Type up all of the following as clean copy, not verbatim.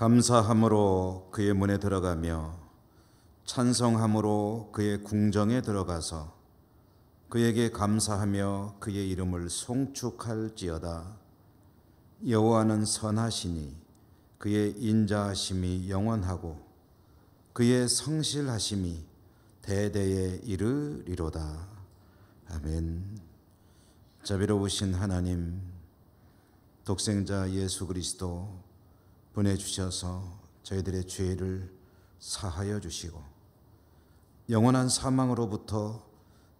감사함으로 그의 문에 들어가며 찬송함으로 그의 궁정에 들어가서 그에게 감사하며 그의 이름을 송축할지어다. 여호와는 선하시니 그의 인자하심이 영원하고 그의 성실하심이 대대에 이르리로다. 아멘. 자비로우신 하나님, 독생자 예수 그리스도 보내주셔서 저희들의 죄를 사하여 주시고 영원한 사망으로부터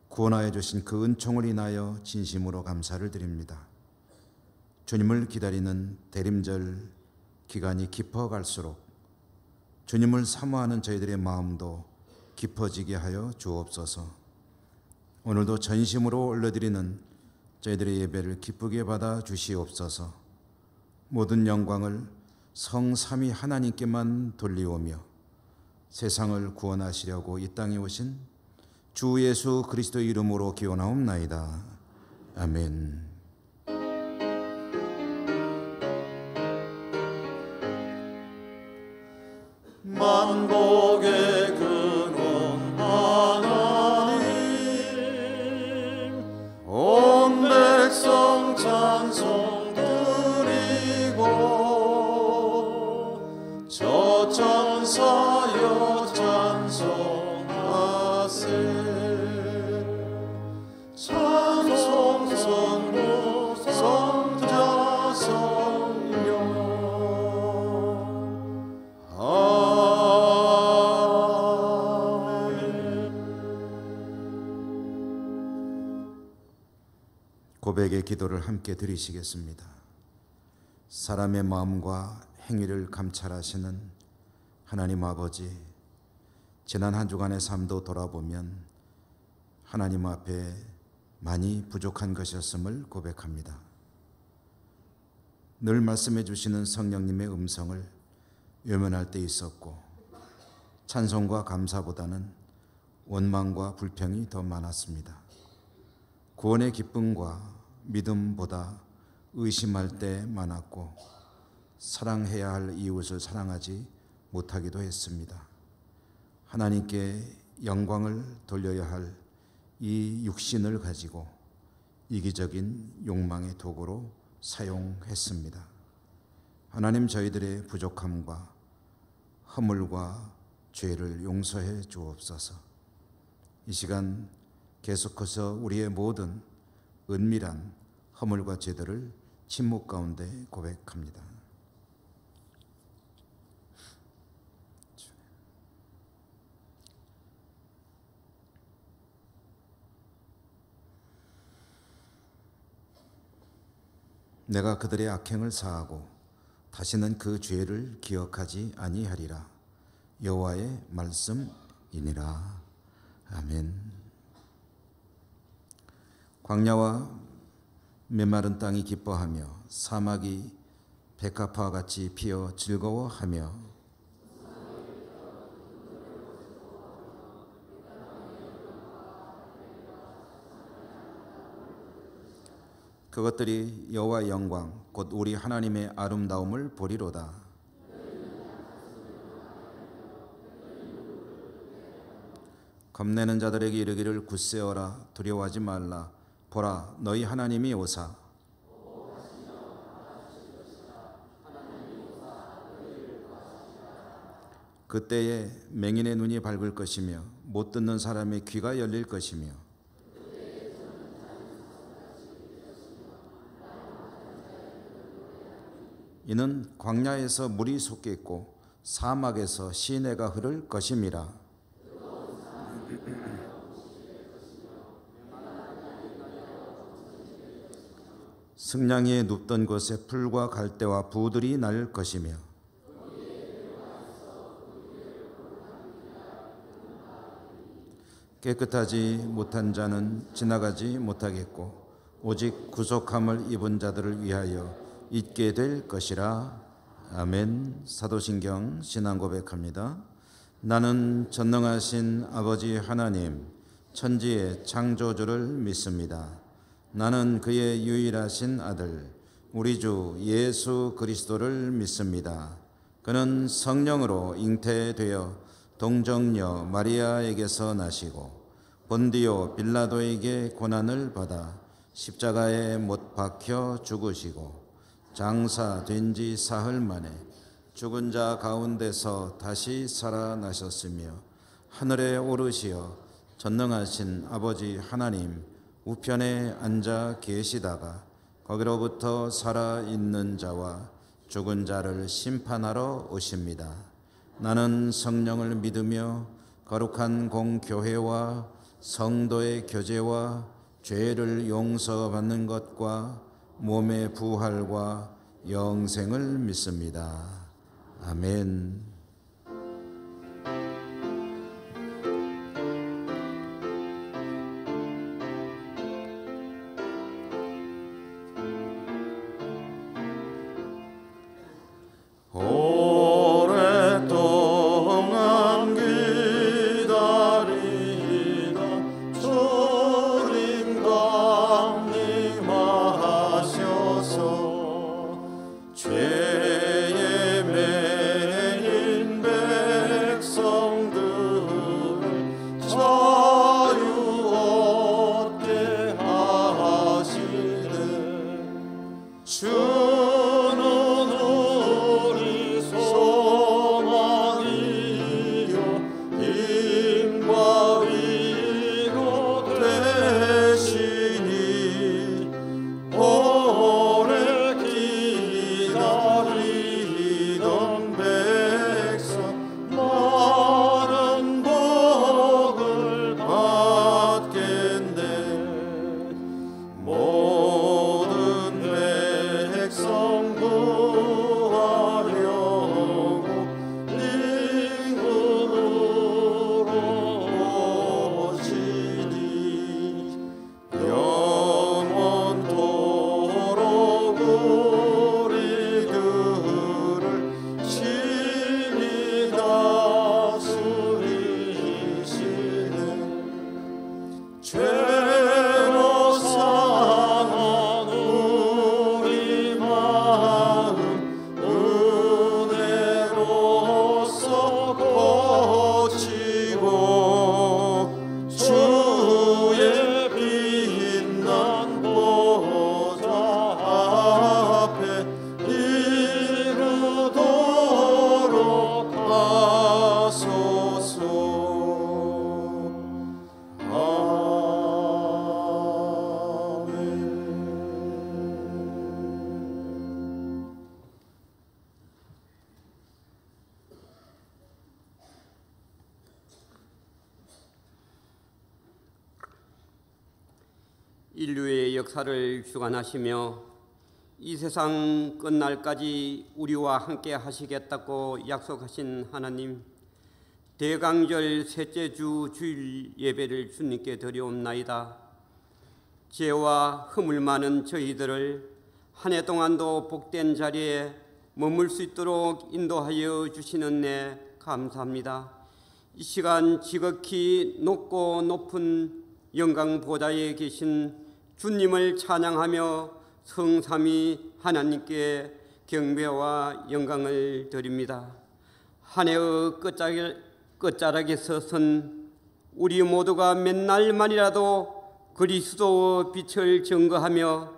구원하여 주신 그 은총을 인하여 진심으로 감사를 드립니다. 주님을 기다리는 대림절 기간이 깊어갈수록 주님을 사모하는 저희들의 마음도 깊어지게 하여 주옵소서. 오늘도 전심으로 올려드리는 저희들의 예배를 기쁘게 받아 주시옵소서. 모든 영광을 성삼위 하나님께만 돌리오며 세상을 구원하시려고 이 땅에 오신 주 예수 그리스도의 이름으로 기원하옵나이다. 아멘. 만복의 근원 하나님, 온 백성 찬송 드리고 저 천사여 찬송하세. 찬송 성부 성자 성령 고백의 기도를 함께 드리시겠습니다. 사람의 마음과 행위를 감찰하시는 하나님 아버지, 지난 한 주간의 삶도 돌아보면 하나님 앞에 많이 부족한 것이었음을 고백합니다. 늘 말씀해 주시는 성령님의 음성을 외면할 때 있었고 찬송과 감사보다는 원망과 불평이 더 많았습니다. 구원의 기쁨과 믿음보다 의심할 때 많았고 사랑해야 할 이웃을 사랑하지 못하기도 했습니다. 하나님께 영광을 돌려야 할 이 육신을 가지고 이기적인 욕망의 도구로 사용했습니다. 하나님, 저희들의 부족함과 허물과 죄를 용서해 주옵소서. 이 시간 계속해서 우리의 모든 은밀한 허물과 죄들을 침묵 가운데 고백합니다. 내가 그들의 악행을 사하고 다시는 그 죄를 기억하지 아니하리라. 여호와의 말씀이니라. 아멘. 광야와 메마른 땅이 기뻐하며 사막이 백합화와 같이 피어 즐거워하며 그것들이 여호와의 영광 곧 우리 하나님의 아름다움을 보리로다. 겁내는 자들에게 이르기를 굳세어라, 두려워하지 말라. 보라, 너희 하나님이 오사. 그때에 맹인의 눈이 밝을 것이며 못 듣는 사람의 귀가 열릴 것이며 이는 광야에서 물이 솟겠고 사막에서 시내가 흐를 것임이라. 승냥이에 눕던 곳에 풀과 갈대와 부들이 날 것이며 깨끗하지 못한 자는 지나가지 못하겠고 오직 구속함을 입은 자들을 위하여 있게 될 것이라. 아멘. 사도신경 신앙 고백합니다. 나는 전능하신 아버지 하나님 천지의 창조주를 믿습니다. 나는 그의 유일하신 아들 우리 주 예수 그리스도를 믿습니다. 그는 성령으로 잉태되어 동정녀 마리아에게서 나시고 본디오 빌라도에게 고난을 받아 십자가에 못 박혀 죽으시고 장사된 지 사흘 만에 죽은 자 가운데서 다시 살아나셨으며 하늘에 오르시어 전능하신 아버지 하나님 우편에 앉아 계시다가 거기로부터 살아있는 자와 죽은 자를 심판하러 오십니다. 나는 성령을 믿으며 거룩한 공교회와 성도의 교제와 죄를 용서받는 것과 몸의 부활과 영생을 믿습니다. 아멘. 오랫동안 기다리다 주님 강림하셔서 죄에 매인 백성들을 자유 얻게 하시네. 주는 우리 소망이요 힘과 위로 되시니 오래 기다리던 백성 많은 복을 받겠네. 모든 백성 구하려고 인근으로 오시니 영원토록 우리들을 친히 다스리시네. 죄로 상한 우리 마음 은혜로서 고치고 주의 빛난 보좌 앞에 이르도록 하소서. 인류의 역사를 주관하시며 이 세상 끝날까지 우리와 함께 하시겠다고 약속하신 하나님, 대강절 셋째 주 주일 예배를 주님께 드려옵나이다. 죄와 허물 많은 저희들을 한 해 동안도 복된 자리에 머물 수 있도록 인도하여 주시는 데 감사합니다. 이 시간 지극히 높고 높은 영광 보좌에 계신 주님을 찬양하며 성삼위 하나님께 경배와 영광을 드립니다. 한 해의 끝자락에 서선 우리 모두가 몇 날만이라도 그리스도 빛을 증거하며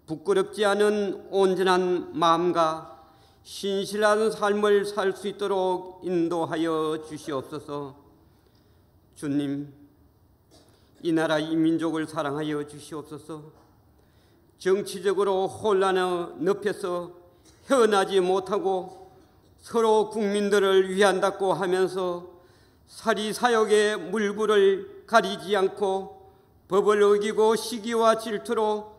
부끄럽지 않은 온전한 마음과 신실한 삶을 살 수 있도록 인도하여 주시옵소서. 주님, 이 나라 이 민족을 사랑하여 주시옵소서. 정치적으로 혼란의 늪에서 헤어나지 못하고 서로 국민들을 위한다고 하면서 사리사욕의 물불을 가리지 않고 법을 어기고 시기와 질투로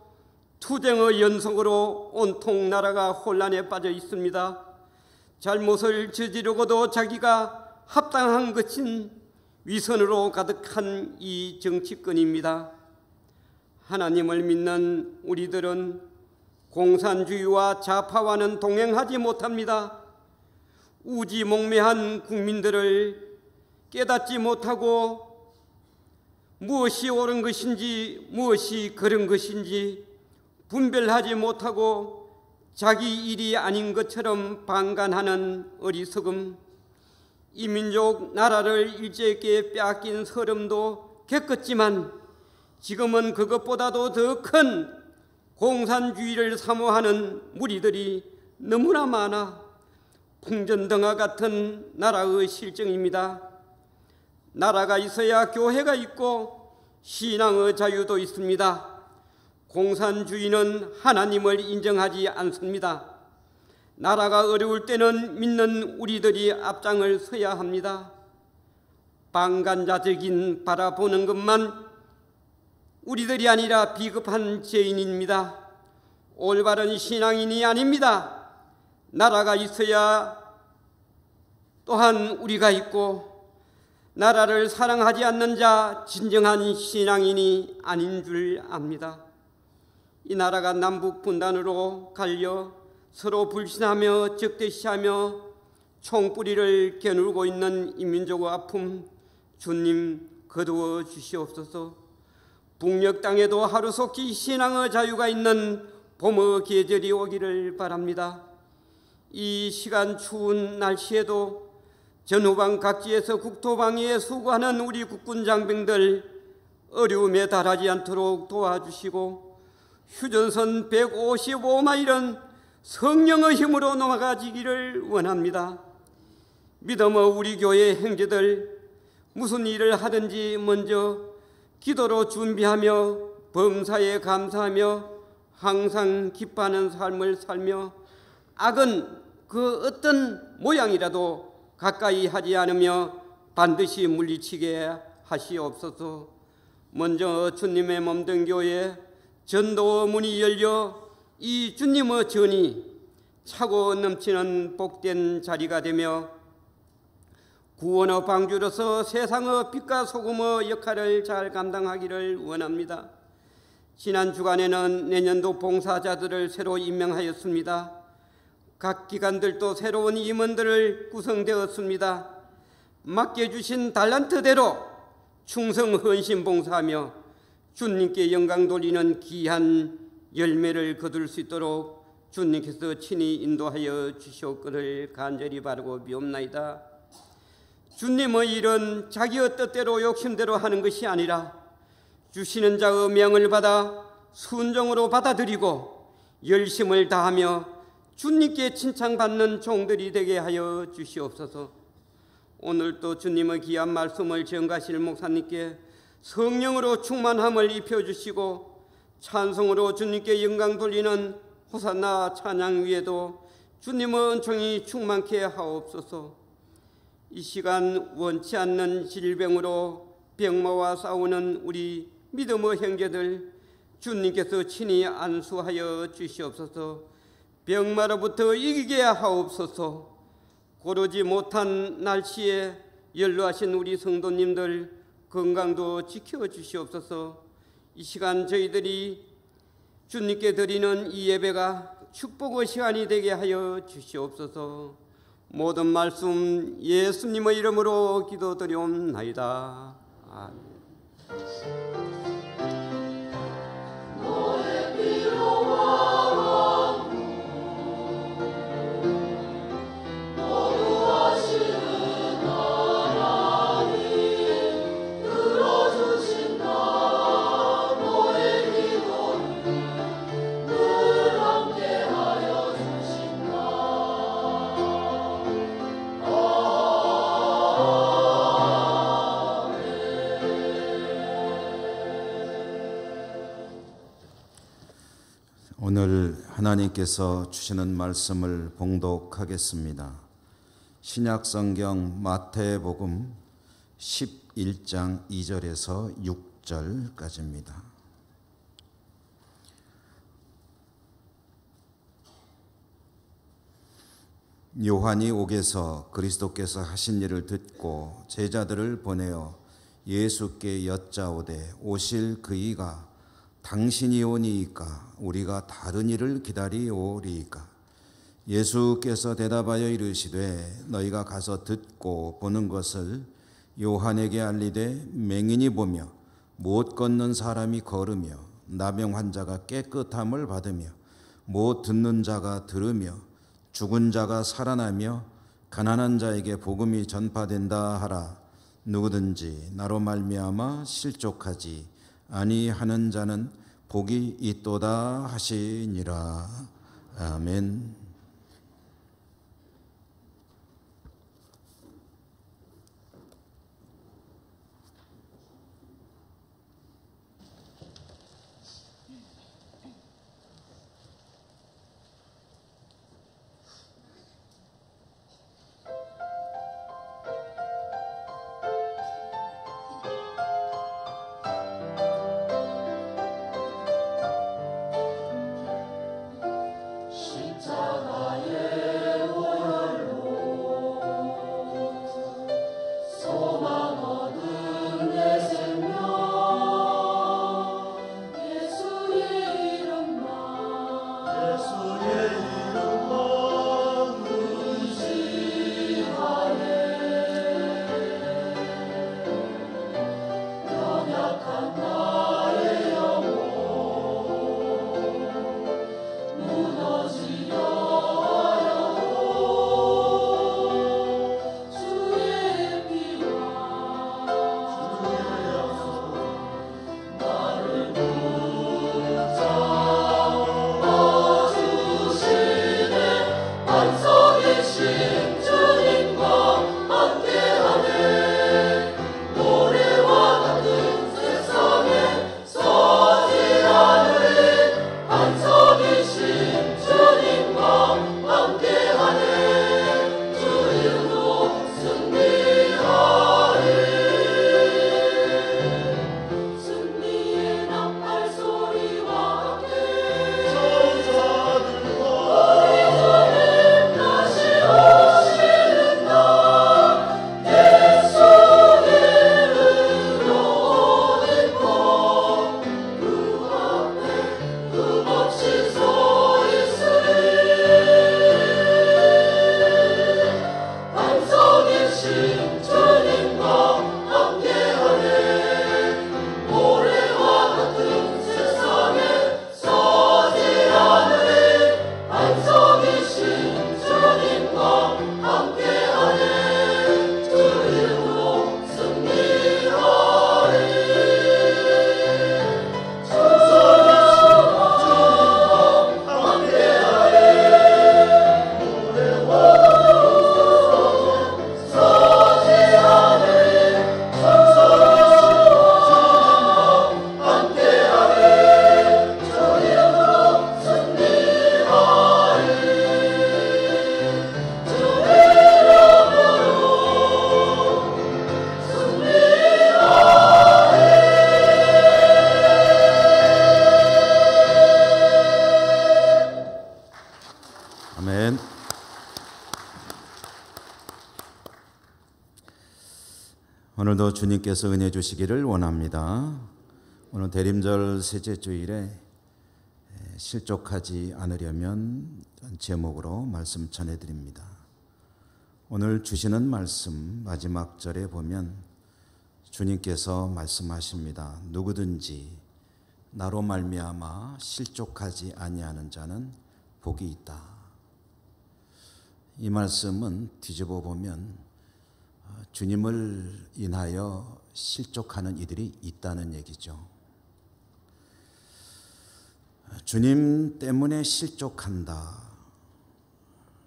투쟁의 연속으로 온통 나라가 혼란에 빠져 있습니다. 잘못을 저지르고도 자기가 합당한 것인 위선으로 가득한 이 정치권입니다. 하나님을 믿는 우리들은 공산주의와 좌파와는 동행하지 못합니다. 우지몽매한 국민들을 깨닫지 못하고 무엇이 옳은 것인지 무엇이 그른 것인지 분별하지 못하고 자기 일이 아닌 것처럼 방관하는 어리석음, 이 민족 나라를 일제에게 빼앗긴 서름도 겪었지만 지금은 그것보다도 더 큰 공산주의를 사모하는 무리들이 너무나 많아 풍전등화 같은 나라의 실정입니다. 나라가 있어야 교회가 있고 신앙의 자유도 있습니다. 공산주의는 하나님을 인정하지 않습니다. 나라가 어려울 때는 믿는 우리들이 앞장을 서야 합니다. 방관자적인 바라보는 것만 우리들이 아니라 비겁한 죄인입니다. 올바른 신앙인이 아닙니다. 나라가 있어야 또한 우리가 있고 나라를 사랑하지 않는 자 진정한 신앙인이 아닌 줄 압니다. 이 나라가 남북 분단으로 갈려 서로 불신하며 적대시하며 총뿌리를 겨누고 있는 이 민족의 아픔 주님 거두어 주시옵소서. 북녘 땅에도 하루속히 신앙의 자유가 있는 봄의 계절이 오기를 바랍니다. 이 시간 추운 날씨에도 전후방 각지에서 국토방위에 수고하는 우리 국군 장병들 어려움에 달하지 않도록 도와주시고 휴전선 155마일은 성령의 힘으로 넘어가지기를 원합니다. 믿음의 우리 교회 형제들 무슨 일을 하든지 먼저 기도로 준비하며 범사에 감사하며 항상 기뻐하는 삶을 살며 악은 그 어떤 모양이라도 가까이 하지 않으며 반드시 물리치게 하시옵소서. 먼저 주님의 몸된 교회 전도 문이 열려 이 주님의 전이 차고 넘치는 복된 자리가 되며 구원의 방주로서 세상의 빛과 소금의 역할을 잘 감당하기를 원합니다. 지난 주간에는 내년도 봉사자들을 새로 임명하였습니다. 각 기관들도 새로운 임원들을 구성되었습니다. 맡겨주신 달란트대로 충성 헌신 봉사하며 주님께 영광 돌리는 귀한 열매를 거둘 수 있도록 주님께서 친히 인도하여 주시옵기를 간절히 바라고 비옵나이다. 주님의 일은 자기의 뜻대로 욕심대로 하는 것이 아니라 주시는 자의 명을 받아 순종으로 받아들이고 열심을 다하며 주님께 칭찬받는 종들이 되게 하여 주시옵소서. 오늘도 주님의 귀한 말씀을 전가실 목사님께 성령으로 충만함을 입혀주시고 찬송으로 주님께 영광 돌리는 호산나 찬양 위에도 주님의 은총이 충만케 하옵소서. 이 시간 원치 않는 질병으로 병마와 싸우는 우리 믿음의 형제들 주님께서 친히 안수하여 주시옵소서. 병마로부터 이기게 하옵소서. 고르지 못한 날씨에 연로하신 우리 성도님들 건강도 지켜주시옵소서. 이 시간 저희들이 주님께 드리는 이 예배가 축복의 시간이 되게 하여 주시옵소서. 모든 말씀 예수님의 이름으로 기도드리옵나이다. 아멘. 오늘 하나님께서 주시는 말씀을 봉독하겠습니다. 신약성경 마태복음 11장 2절에서 6절까지입니다. 요한이 옥에서 그리스도께서 하신 일을 듣고 제자들을 보내어 예수께 여짜오되 오실 그이가 당신이 오니이까 우리가 다른 일을 기다리오리이까. 예수께서 대답하여 이르시되 너희가 가서 듣고 보는 것을 요한에게 알리되 맹인이 보며 못 걷는 사람이 걸으며 나병 환자가 깨끗함을 받으며 못 듣는 자가 들으며 죽은 자가 살아나며 가난한 자에게 복음이 전파된다 하라. 누구든지 나로 말미암아 실족하지 아니하는 자는 복이 있도다 하시니라. 아멘. 아멘. 오늘도 주님께서 은혜 주시기를 원합니다. 오늘 대림절 셋째 주일에 실족하지 않으려면 제목으로 말씀 전해드립니다. 오늘 주시는 말씀 마지막 절에 보면 주님께서 말씀하십니다. 누구든지 나로 말미암아 실족하지 아니하는 자는 복이 있다. 이 말씀은 뒤집어 보면 주님을 인하여 실족하는 이들이 있다는 얘기죠. 주님 때문에 실족한다.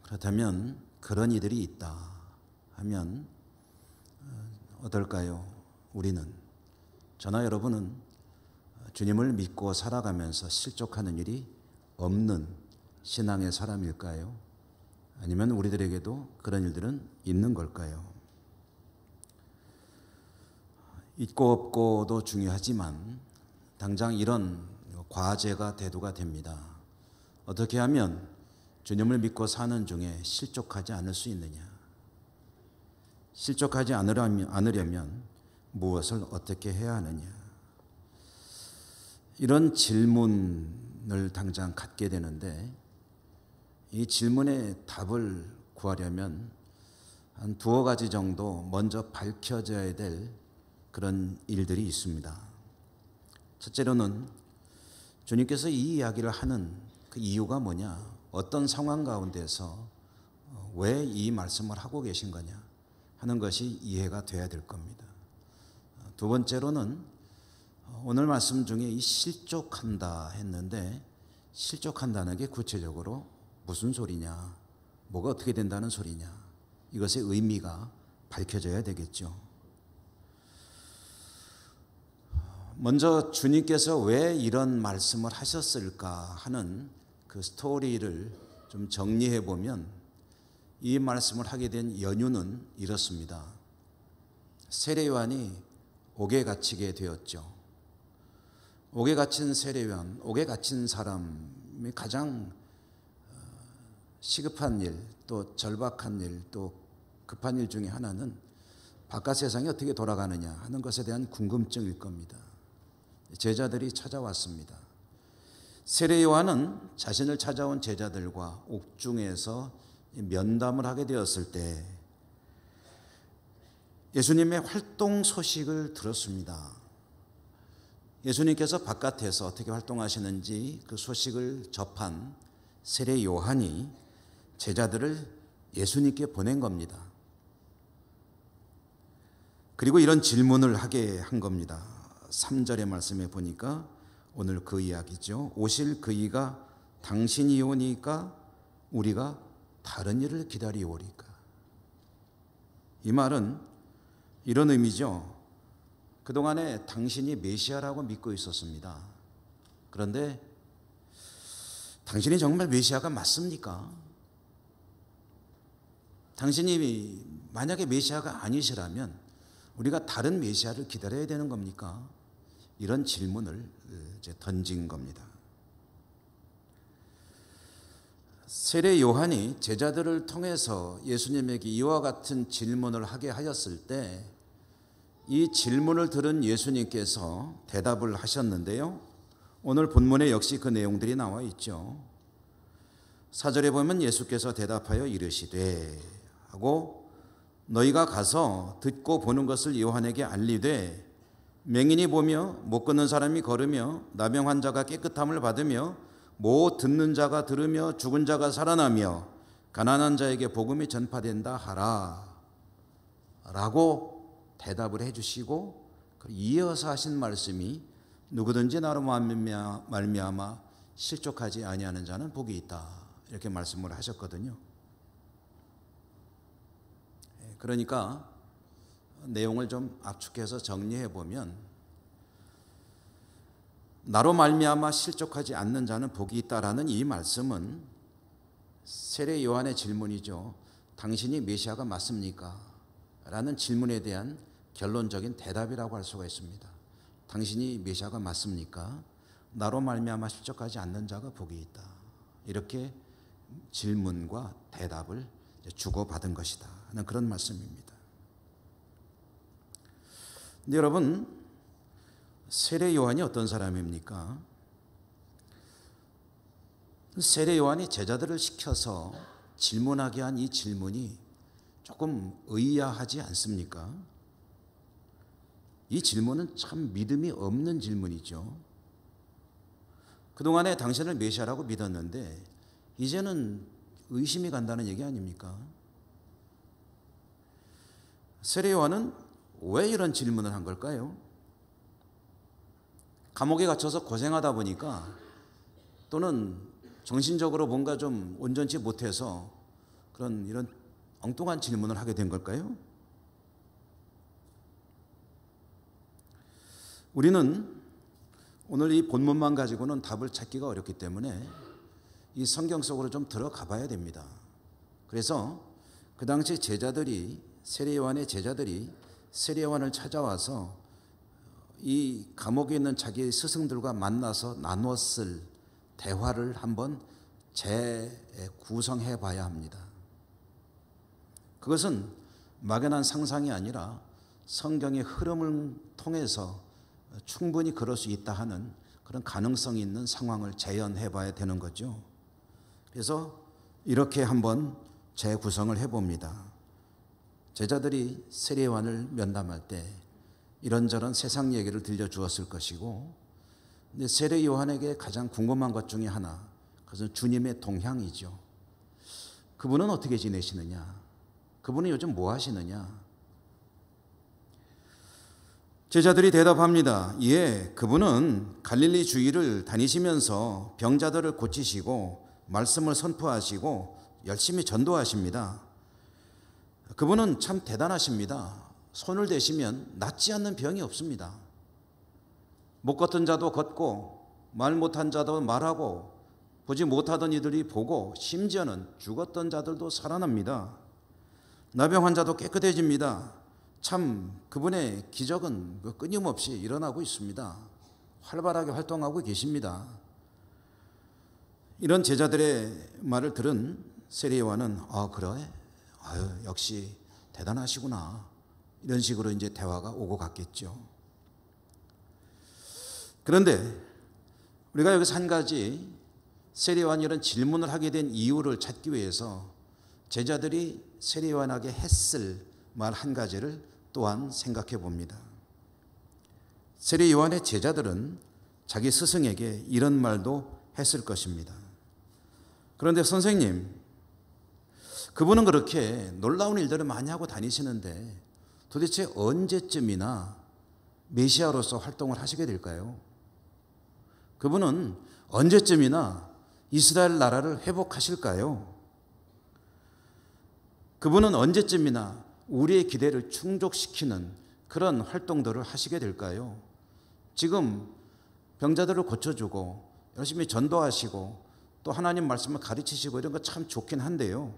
그렇다면 그런 이들이 있다 하면 어떨까요? 우리는, 저나 여러분은 주님을 믿고 살아가면서 실족하는 일이 없는 신앙의 사람일까요? 아니면 우리들에게도 그런 일들은 있는 걸까요? 있고 없고도 중요하지만 당장 이런 과제가 대두가 됩니다. 어떻게 하면 주님을 믿고 사는 중에 실족하지 않을 수 있느냐? 실족하지 않으려면 무엇을 어떻게 해야 하느냐? 이런 질문을 당장 갖게 되는데 이 질문에 답을 구하려면 한 두어 가지 정도 먼저 밝혀져야 될 그런 일들이 있습니다. 첫째로는 주님께서 이 이야기를 하는 그 이유가 뭐냐? 어떤 상황 가운데서 왜 이 말씀을 하고 계신 거냐 하는 것이 이해가 돼야 될 겁니다. 두 번째로는 오늘 말씀 중에 이 실족한다 했는데 실족한다는 게 구체적으로 무슨 소리냐, 뭐가 어떻게 된다는 소리냐, 이것의 의미가 밝혀져야 되겠죠. 먼저 주님께서 왜 이런 말씀을 하셨을까 하는 그 스토리를 좀 정리해 보면 이 말씀을 하게 된 연유는 이렇습니다. 세례요한이 옥에 갇히게 되었죠. 옥에 갇힌 세례요한, 옥에 갇힌 사람이 가장 시급한 일, 또 절박한 일, 또 급한 일 중에 하나는 바깥 세상이 어떻게 돌아가느냐 하는 것에 대한 궁금증일 겁니다. 제자들이 찾아왔습니다. 세례 요한은 자신을 찾아온 제자들과 옥중에서 면담을 하게 되었을 때 예수님의 활동 소식을 들었습니다. 예수님께서 바깥에서 어떻게 활동하시는지 그 소식을 접한 세례 요한이 제자들을 예수님께 보낸 겁니다. 그리고 이런 질문을 하게 한 겁니다. 3절의 말씀에 보니까 오늘 그 이야기죠. 오실 그 이가 당신이 오니까 우리가 다른 일을 기다리오리까. 이 말은 이런 의미죠. 그동안에 당신이 메시아라고 믿고 있었습니다. 그런데 당신이 정말 메시아가 맞습니까? 당신이 만약에 메시아가 아니시라면 우리가 다른 메시아를 기다려야 되는 겁니까? 이런 질문을 이제 던진 겁니다. 세례 요한이 제자들을 통해서 예수님에게 이와 같은 질문을 하게 하였을 때 이 질문을 들은 예수님께서 대답을 하셨는데요. 오늘 본문에 역시 그 내용들이 나와 있죠. 4절에 보면 예수께서 대답하여 이르시되 하고 너희가 가서 듣고 보는 것을 요한에게 알리되 맹인이 보며 못 걷는 사람이 걸으며 나병 환자가 깨끗함을 받으며 못 듣는 자가 들으며 죽은 자가 살아나며 가난한 자에게 복음이 전파된다 하라 라고 대답을 해주시고 이어서 하신 말씀이 누구든지 나로 말미암아 실족하지 아니하는 자는 복이 있다 이렇게 말씀을 하셨거든요. 그러니까 내용을 좀 압축해서 정리해 보면 나로 말미암아 실족하지 않는 자는 복이 있다라는 이 말씀은 세례 요한의 질문이죠. 당신이 메시아가 맞습니까? 라는 질문에 대한 결론적인 대답이라고 할 수가 있습니다. 당신이 메시아가 맞습니까? 나로 말미암아 실족하지 않는 자가 복이 있다. 이렇게 질문과 대답을 주고받은 것이다 하는 그런 말씀입니다. 근데 여러분, 세례 요한이 어떤 사람입니까? 세례 요한이 제자들을 시켜서 질문하게 한 이 질문이 조금 의아하지 않습니까? 이 질문은 참 믿음이 없는 질문이죠. 그동안에 당신을 메시아라고 믿었는데 이제는 의심이 간다는 얘기 아닙니까? 세례 요한은 왜 이런 질문을 한 걸까요? 감옥에 갇혀서 고생하다 보니까 또는 정신적으로 뭔가 좀 온전치 못해서 이런 엉뚱한 질문을 하게 된 걸까요? 우리는 오늘 이 본문만 가지고는 답을 찾기가 어렵기 때문에 이 성경 속으로 좀 들어가 봐야 됩니다. 그래서 그 당시 세례 요한의 제자들이 세례 요한을 찾아와서 이 감옥에 있는 자기 스승들과 만나서 나눴을 대화를 한번 재구성해 봐야 합니다. 그것은 막연한 상상이 아니라 성경의 흐름을 통해서 충분히 그럴 수 있다 하는 그런 가능성이 있는 상황을 재현해 봐야 되는 거죠. 그래서 이렇게 한번 재구성을 해봅니다. 제자들이 세례 요한을 면담할 때 이런저런 세상 얘기를 들려주었을 것이고, 근데 세례 요한에게 가장 궁금한 것 중에 하나, 그것은 주님의 동향이죠. 그분은 어떻게 지내시느냐? 그분은 요즘 뭐 하시느냐? 제자들이 대답합니다. 예, 그분은 갈릴리 주위를 다니시면서 병자들을 고치시고 말씀을 선포하시고 열심히 전도하십니다. 그분은 참 대단하십니다. 손을 대시면 낫지 않는 병이 없습니다. 못 걷던 자도 걷고 말 못한 자도 말하고 보지 못하던 이들이 보고 심지어는 죽었던 자들도 살아납니다. 나병 환자도 깨끗해집니다. 참 그분의 기적은 끊임없이 일어나고 있습니다. 활발하게 활동하고 계십니다. 이런 제자들의 말을 들은 세례 요한은 그래? 역시 대단하시구나. 이런 식으로 이제 대화가 오고 갔겠죠. 그런데 우리가 여기서 한 가지 세례 요한이 이런 질문을 하게 된 이유를 찾기 위해서 제자들이 세례 요한에게 했을 말 한 가지를 또한 생각해 봅니다. 세례 요한의 제자들은 자기 스승에게 이런 말도 했을 것입니다. 그런데 선생님, 그분은 그렇게 놀라운 일들을 많이 하고 다니시는데 도대체 언제쯤이나 메시아로서 활동을 하시게 될까요? 그분은 언제쯤이나 이스라엘 나라를 회복하실까요? 그분은 언제쯤이나 우리의 기대를 충족시키는 그런 활동들을 하시게 될까요? 지금 병자들을 고쳐주고 열심히 전도하시고 또 하나님 말씀을 가르치시고 이런 거 참 좋긴 한데요.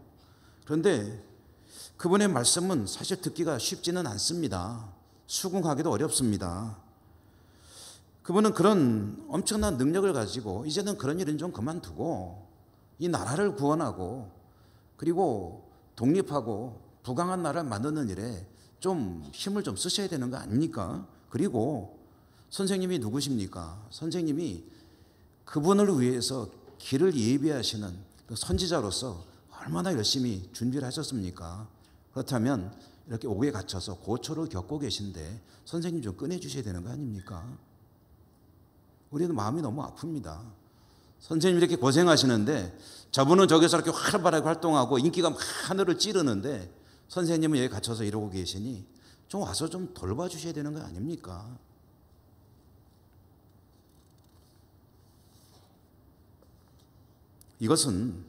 그런데 그분의 말씀은 사실 듣기가 쉽지는 않습니다. 수긍하기도 어렵습니다. 그분은 그런 엄청난 능력을 가지고 이제는 그런 일은 좀 그만두고 이 나라를 구원하고 그리고 독립하고 부강한 나라를 만드는 일에 좀 힘을 좀 쓰셔야 되는 거 아닙니까? 그리고 선생님이 누구십니까? 선생님이 그분을 위해서 길을 예비하시는 선지자로서 얼마나 열심히 준비를 하셨습니까? 그렇다면 이렇게 옥에 갇혀서 고초를 겪고 계신데 선생님 좀 꺼내주셔야 되는 거 아닙니까? 우리는 마음이 너무 아픕니다. 선생님 이렇게 고생하시는데 저분은 저기서 이렇게 활발하게 활동하고 인기가 막 하늘을 찌르는데 선생님은 여기 갇혀서 이러고 계시니 좀 와서 좀 돌봐주셔야 되는 거 아닙니까? 이것은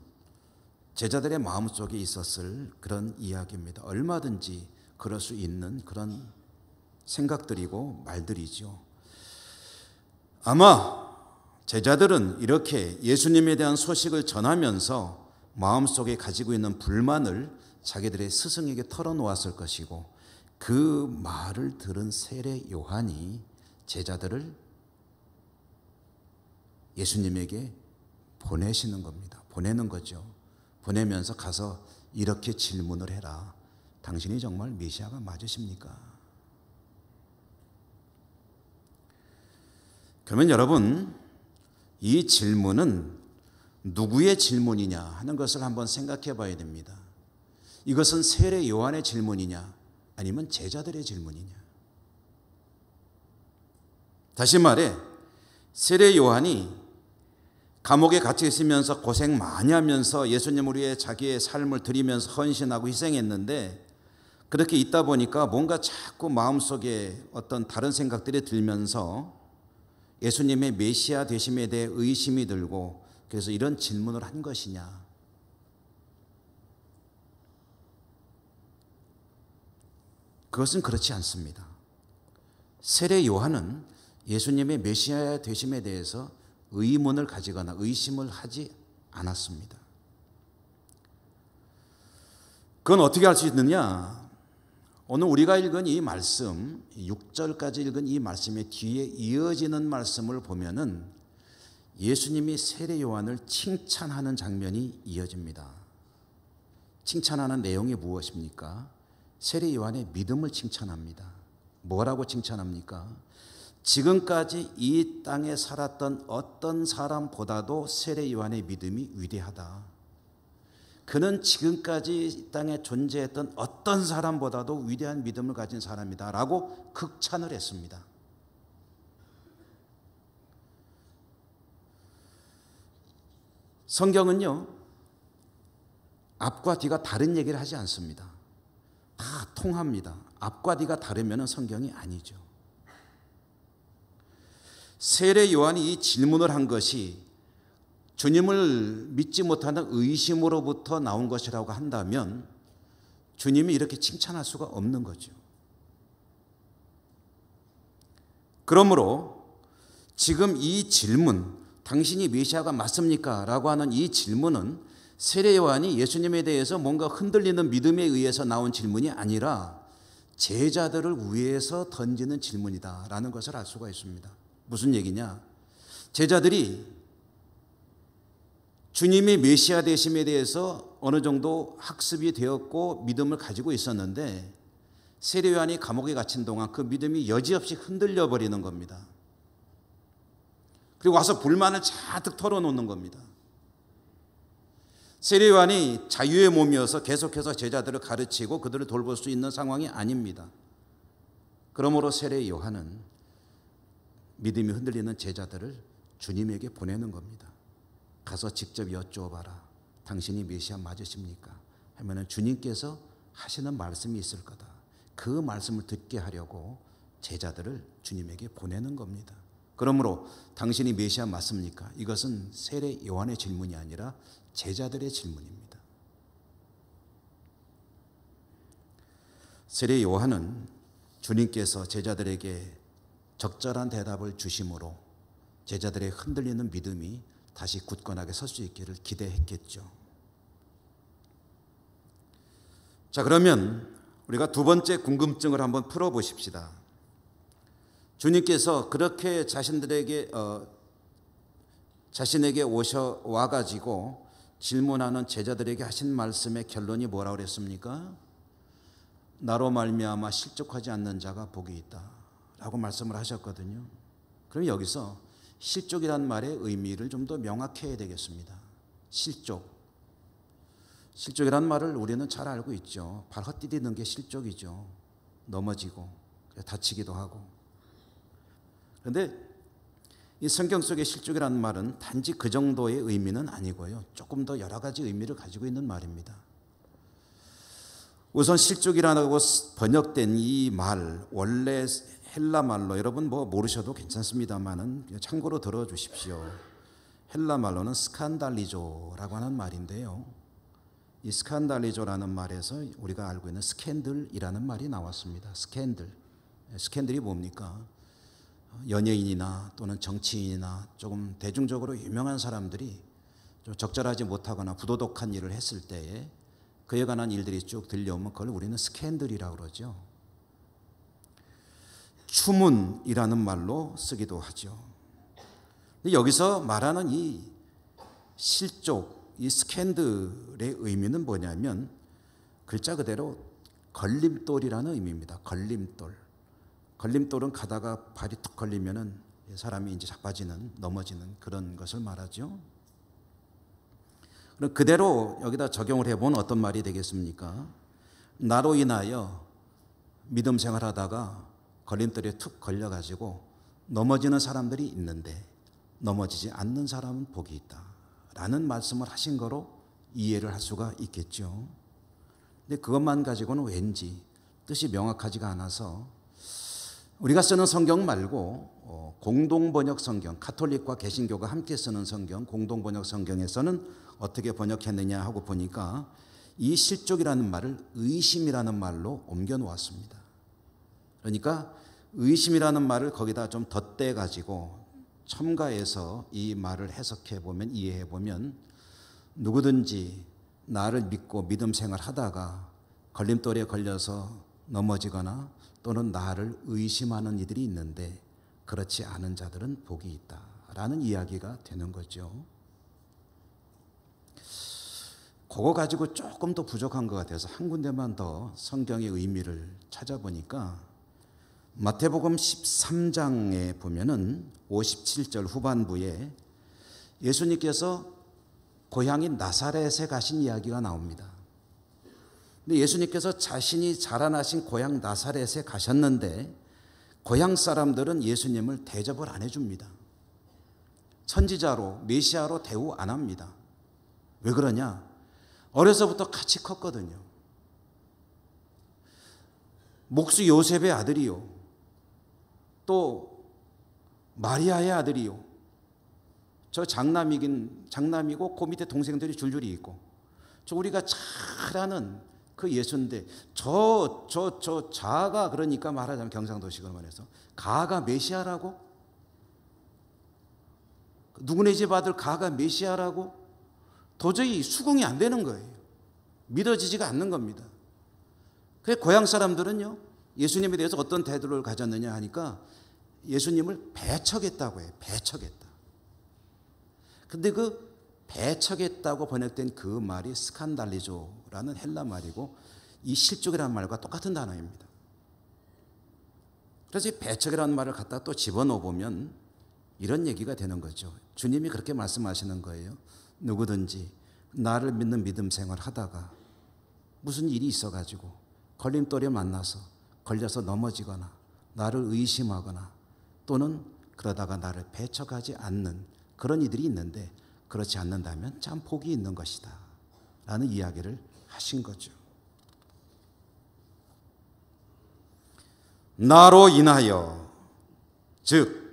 제자들의 마음속에 있었을 그런 이야기입니다. 얼마든지 그럴 수 있는 그런 생각들이고 말들이죠. 아마 제자들은 이렇게 예수님에 대한 소식을 전하면서 마음속에 가지고 있는 불만을 자기들의 스승에게 털어놓았을 것이고 그 말을 들은 세례 요한이 제자들을 예수님에게 보내시는 겁니다. 보내는 거죠. 보내면서 가서 이렇게 질문을 해라. 당신이 정말 메시아가 맞으십니까? 그러면 여러분, 이 질문은 누구의 질문이냐 하는 것을 한번 생각해 봐야 됩니다. 이것은 세례 요한의 질문이냐 아니면 제자들의 질문이냐. 다시 말해 세례 요한이 감옥에 갇혀 있으면서 고생 많이 하면서 예수님을 위해 자기의 삶을 드리면서 헌신하고 희생했는데 그렇게 있다 보니까 뭔가 자꾸 마음속에 어떤 다른 생각들이 들면서 예수님의 메시아 되심에 대해 의심이 들고 그래서 이런 질문을 한 것이냐. 그것은 그렇지 않습니다. 세례 요한은 예수님의 메시아 되심에 대해서 의문을 가지거나 의심을 하지 않았습니다. 그건 어떻게 할 수 있느냐? 오늘 우리가 읽은 이 말씀, 6절까지 읽은 이 말씀의 뒤에 이어지는 말씀을 보면은 예수님이 세례 요한을 칭찬하는 장면이 이어집니다. 칭찬하는 내용이 무엇입니까? 세례 요한의 믿음을 칭찬합니다. 뭐라고 칭찬합니까? 지금까지 이 땅에 살았던 어떤 사람보다도 세례 요한의 믿음이 위대하다. 그는 지금까지 이 땅에 존재했던 어떤 사람보다도 위대한 믿음을 가진 사람이다 라고 극찬을 했습니다. 성경은요, 앞과 뒤가 다른 얘기를 하지 않습니다. 다 통합니다. 앞과 뒤가 다르면 성경이 아니죠. 세례 요한이 이 질문을 한 것이 주님을 믿지 못하는 의심으로부터 나온 것이라고 한다면 주님이 이렇게 칭찬할 수가 없는 거죠. 그러므로 지금 이 질문, 당신이 메시아가 맞습니까? 라고 하는 이 질문은 세례 요한이 예수님에 대해서 뭔가 흔들리는 믿음에 의해서 나온 질문이 아니라 제자들을 위해서 던지는 질문이다 라는 것을 알 수가 있습니다. 무슨 얘기냐? 제자들이 주님의 메시아 되심에 대해서 어느 정도 학습이 되었고 믿음을 가지고 있었는데 세례 요한이 감옥에 갇힌 동안 그 믿음이 여지없이 흔들려 버리는 겁니다. 그리고 와서 불만을 잔뜩 털어놓는 겁니다. 세례 요한이 자유의 몸이어서 계속해서 제자들을 가르치고 그들을 돌볼 수 있는 상황이 아닙니다. 그러므로 세례 요한은 믿음이 흔들리는 제자들을 주님에게 보내는 겁니다. 가서 직접 여쭈어봐라. 당신이 메시아 맞으십니까? 하면은 주님께서 하시는 말씀이 있을 거다. 그 말씀을 듣게 하려고 제자들을 주님에게 보내는 겁니다. 그러므로 당신이 메시아 맞습니까? 이것은 세례 요한의 질문이 아니라 제자들의 질문입니다. 세례 요한은 주님께서 제자들에게 적절한 대답을 주심으로 제자들의 흔들리는 믿음이 다시 굳건하게 설 수 있기를 기대했겠죠. 자, 그러면 우리가 두 번째 궁금증을 한번 풀어보십시다. 주님께서 그렇게 자신에게 와가지고 질문하는 제자들에게 하신 말씀의 결론이 뭐라고 그랬습니까? 나로 말미암아 실족하지 않는 자가 복이 있다 라고 말씀을 하셨거든요. 그럼 여기서 실족이란 말의 의미를 좀 더 명확해야 되겠습니다. 실족이란 말을 우리는 잘 알고 있죠. 발 헛디디는 게 실족이죠. 넘어지고 다치기도 하고. 그런데 이 성경 속의 실족이라는 말은 단지 그 정도의 의미는 아니고요. 조금 더 여러 가지 의미를 가지고 있는 말입니다. 우선 실족이라고 번역된 이 말, 원래 헬라 말로, 여러분 뭐 모르셔도 괜찮습니다만은 참고로 들어주십시오. 헬라 말로는 스칸달리조라고 하는 말인데요. 이 스칸달리조라는 말에서 우리가 알고 있는 스캔들이라는 말이 나왔습니다. 스캔들이 뭡니까? 연예인이나 또는 정치인이나 조금 대중적으로 유명한 사람들이 좀 적절하지 못하거나 부도덕한 일을 했을 때에 그에 관한 일들이 쭉 들려오면 그걸 우리는 스캔들이라고 그러죠. 추문이라는 말로 쓰기도 하죠. 여기서 말하는 이 실족, 이 스캔들의 의미는 뭐냐면 글자 그대로 걸림돌이라는 의미입니다. 걸림돌은 가다가 발이 툭 걸리면은 사람이 이제 자빠지는, 넘어지는 그런 것을 말하죠. 그럼 그대로 여기다 적용을 해보면 어떤 말이 되겠습니까? 나로 인하여 믿음 생활하다가 걸림돌에 툭 걸려가지고 넘어지는 사람들이 있는데 넘어지지 않는 사람은 복이 있다 라는 말씀을 하신 거로 이해를 할 수가 있겠죠. 근데 그것만 가지고는 왠지 뜻이 명확하지가 않아서 우리가 쓰는 성경 말고 공동번역 성경, 가톨릭과 개신교가 함께 쓰는 성경, 공동번역 성경에서는 어떻게 번역했느냐 하고 보니까 이 실족이라는 말을 의심이라는 말로 옮겨 놓았습니다. 그러니까 의심이라는 말을 거기다 좀 덧대 가지고 첨가해서 이 말을 해석해 보면, 이해해 보면 누구든지 나를 믿고 믿음 생활하다가 걸림돌에 걸려서 넘어지거나 또는 나를 의심하는 이들이 있는데 그렇지 않은 자들은 복이 있다라는 이야기가 되는 거죠. 그거 가지고 조금 더 부족한 것 같아서 한 군데만 더 성경의 의미를 찾아보니까 마태복음 13장에 보면은 57절 후반부에 예수님께서 고향인 나사렛에 가신 이야기가 나옵니다. 근데 예수님께서 자신이 자라나신 고향 나사렛에 가셨는데 고향 사람들은 예수님을 대접을 안 해줍니다. 선지자로, 메시아로 대우 안 합니다. 왜 그러냐? 어려서부터 같이 컸거든요. 목수 요셉의 아들이요, 또 마리아의 아들이요, 저 장남이고 그 밑에 동생들이 줄줄이 있고, 저 우리가 잘 아는 그 예수인데 저 자가, 그러니까 말하자면 경상도식으로 말해서 가가 메시아라고? 누구네 집 아들 가가 메시아라고? 도저히 수긍이 안 되는 거예요. 믿어지지가 않는 겁니다. 그래서 고향 사람들은요, 예수님에 대해서 어떤 태도를 가졌느냐 하니까 예수님을 배척했다고 해요. 배척했다. 근데 그 배척했다고 번역된 그 말이 스칸달리조라는 헬라 말이고, 이 실족이라는 말과 똑같은 단어입니다. 그래서 이 배척이라는 말을 갖다 또 집어넣어 보면 이런 얘기가 되는 거죠. 주님이 그렇게 말씀하시는 거예요. 누구든지 나를 믿는 믿음 생활 하다가 무슨 일이 있어가지고 걸림돌에 만나서 걸려서 넘어지거나 나를 의심하거나 또는 그러다가 나를 배척하지 않는 그런 이들이 있는데, 그렇지 않는다면 참 복이 있는 것이다 라는 이야기를 하신 거죠. 나로 인하여, 즉